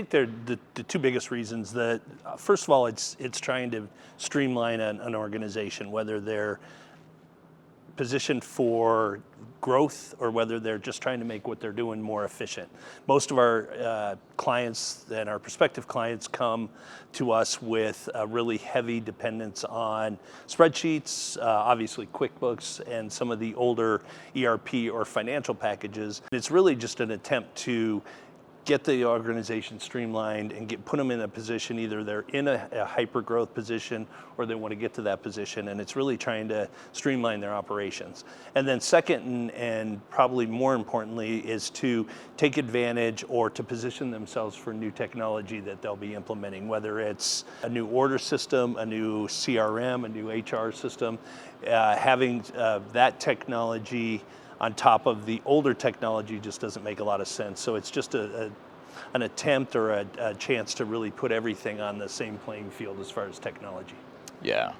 think they're the two biggest reasons. That first of all, it's trying to streamline an organization, whether they're positioned for growth or whether they're just trying to make what they're doing more efficient. Most of our clients and our prospective clients come to us with a really heavy dependence on spreadsheets, obviously QuickBooks, and some of the older ERP or financial packages. It's really just an attempt to get the organization streamlined and put them in a position, either they're in a hyper growth position or they want to get to that position, and it's really trying to streamline their operations. And then second, and probably more importantly, is to take advantage or to position themselves for new technology that they'll be implementing, whether it's a new order system, a new CRM, a new HR system. Having that technology on top of the older technology just doesn't make a lot of sense. So it's just an attempt or a chance to really put everything on the same playing field as far as technology. Yeah.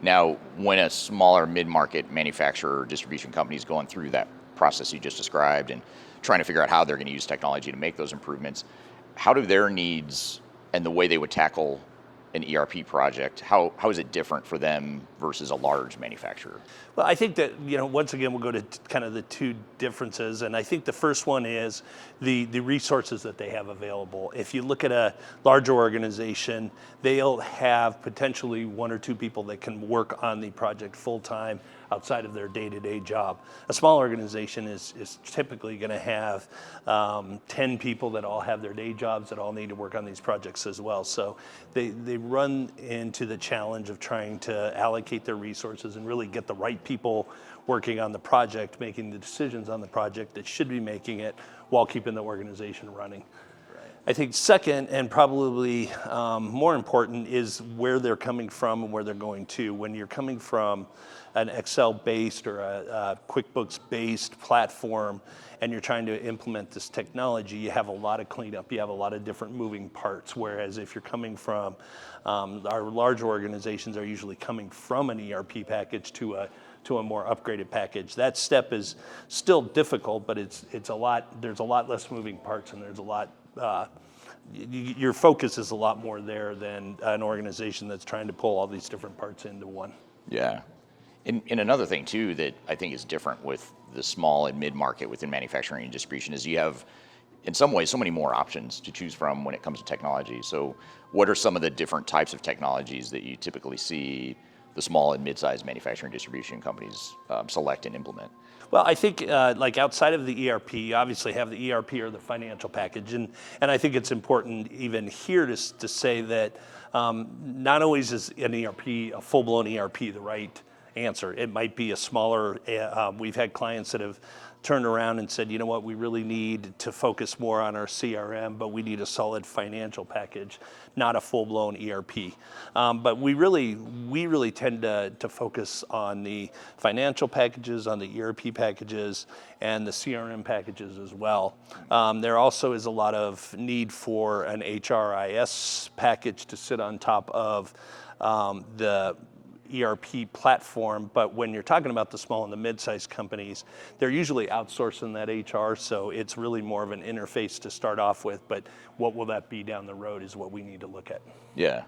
Now, when a smaller mid-market manufacturer or distribution company is going through that process you just described and trying to figure out how they're going to use technology to make those improvements, how do their needs and the way they would tackle an ERP project, how is it different for them versus a large manufacturer? Well, I think that, once again, we'll go to kind of the two differences. And I think the first one is the resources that they have available. If you look at a larger organization, they'll have potentially one or two people that can work on the project full time outside of their day-to-day job. A small organization is typically going to have 10 people that all have their day jobs that all need to work on these projects as well. So they run into the challenge of trying to allocate their resources and really get the right people working on the project, making the decisions on the project that should be making it while keeping the organization running. I think second, and probably more important, is where they're coming from and where they're going to. When you're coming from an Excel-based or a QuickBooks-based platform and you're trying to implement this technology, you have a lot of cleanup, you have a lot of different moving parts. Whereas if you're coming from, our larger organizations are usually coming from an ERP package to a more upgraded package. That step is still difficult, but there's a lot less moving parts, and there's a lot, your focus is a lot more there than an organization that's trying to pull all these different parts into one. Yeah. And another thing too that I think is different with the small and mid-market within manufacturing and distribution is you have, in some ways, so many more options to choose from when it comes to technology. So what are some of the different types of technologies that you typically see the small and mid-sized manufacturing distribution companies select and implement? Well, I think like outside of the ERP, you obviously have the ERP or the financial package. And I think it's important even here to say that not always is an ERP, a full-blown ERP, the right answer. It might be a smaller, we've had clients that have turned around and said, you know what, we really need to focus more on our CRM, but we need a solid financial package, not a full-blown ERP. But we really tend to focus on the financial packages, on the ERP packages, and the CRM packages as well. There also is a lot of need for an HRIS package to sit on top of the ERP platform, but when you're talking about the small and the mid-sized companies, they're usually outsourcing that HR, so it's really more of an interface to start off with, but what will that be down the road is what we need to look at. Yeah.